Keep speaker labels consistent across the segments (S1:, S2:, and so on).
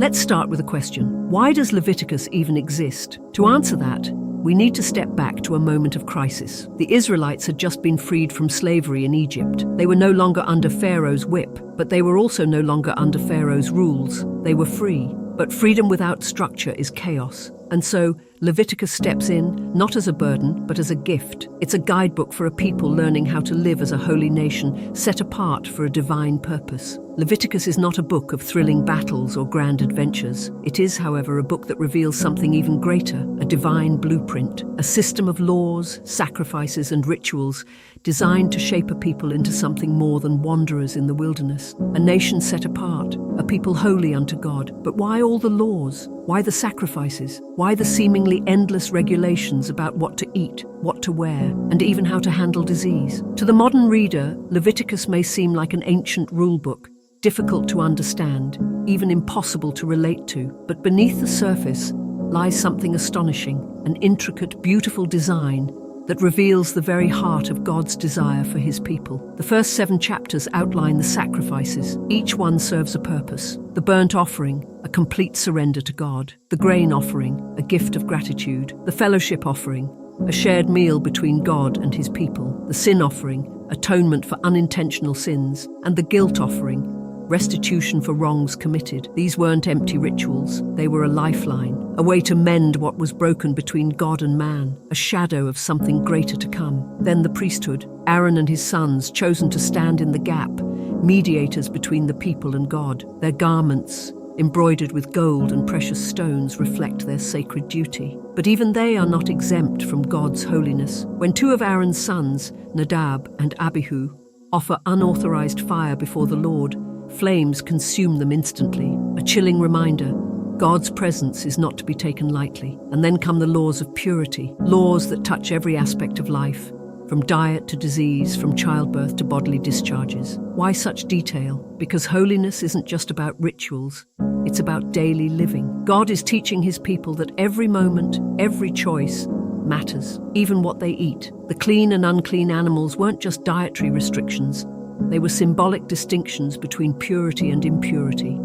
S1: Let's start with a question. Why does Leviticus even exist? To answer that, we need to step back to a moment of crisis. The Israelites had just been freed from slavery in Egypt. They were no longer under Pharaoh's whip, but they were also no longer under Pharaoh's rules. They were free. But freedom without structure is chaos. And so, Leviticus steps in, not as a burden, but as a gift. It's a guidebook for a people learning how to live as a holy nation, set apart for a divine purpose. Leviticus is not a book of thrilling battles or grand adventures. It is, however, a book that reveals something even greater, a divine blueprint, a system of laws, sacrifices, and rituals designed to shape a people into something more than wanderers in the wilderness, a nation set apart, a people holy unto God. But why all the laws? Why the sacrifices? Why the seemingly endless regulations about what to eat, what to wear, and even how to handle disease? To the modern reader, Leviticus may seem like an ancient rule book, difficult to understand, even impossible to relate to. But beneath the surface lies something astonishing, an intricate, beautiful design that reveals the very heart of God's desire for his people. The first 7 chapters outline the sacrifices. Each one serves a purpose. The burnt offering, a complete surrender to God. The grain offering, a gift of gratitude. The fellowship offering, a shared meal between God and his people. The sin offering, atonement for unintentional sins. And the guilt offering, restitution for wrongs committed. These weren't empty rituals. They were a lifeline, a way to mend what was broken between God and man, a shadow of something greater to come. Then the priesthood, Aaron and his sons, chosen to stand in the gap, mediators between the people and God. Their garments, embroidered with gold and precious stones, reflect their sacred duty. But even they are not exempt from God's holiness. When 2 of Aaron's sons, Nadab and Abihu, offer unauthorized fire before the Lord, flames consume them instantly, a chilling reminder God's presence is not to be taken lightly. And then come the laws of purity, laws that touch every aspect of life, from diet to disease, from childbirth to bodily discharges. Why such detail? Because holiness isn't just about rituals, it's about daily living. God is teaching his people that every moment, every choice matters, even what they eat. The clean and unclean animals weren't just dietary restrictions. They were symbolic distinctions between purity and impurity,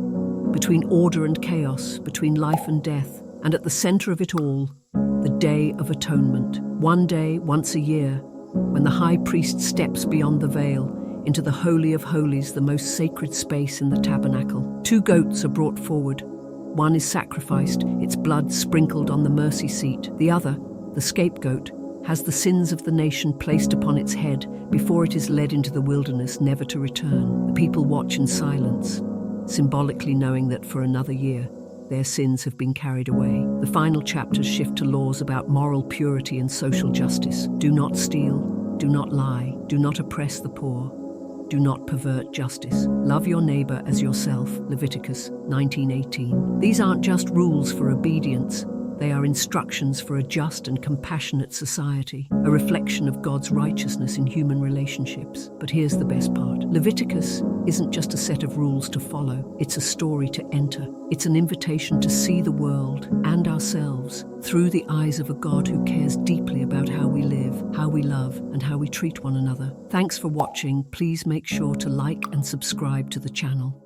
S1: between order and chaos, between life and death. And at the center of it all, the Day of Atonement. One day, once a year, when the high priest steps beyond the veil into the Holy of Holies, the most sacred space in the tabernacle. 2 goats are brought forward. One is sacrificed, its blood sprinkled on the mercy seat. The other, the scapegoat, has the sins of the nation placed upon its head before it is led into the wilderness, never to return. The people watch in silence, symbolically knowing that for another year, their sins have been carried away. The final chapters shift to laws about moral purity and social justice. Do not steal, do not lie, do not oppress the poor, do not pervert justice. Love your neighbor as yourself, Leviticus 19:18. These aren't just rules for obedience. They are instructions for a just and compassionate society, a reflection of God's righteousness in human relationships. But here's the best part. Leviticus isn't just a set of rules to follow, it's a story to enter. It's an invitation to see the world and ourselves through the eyes of a God who cares deeply about how we live, how we love, and how we treat one another. Thanks for watching. Please make sure to like and subscribe to the channel.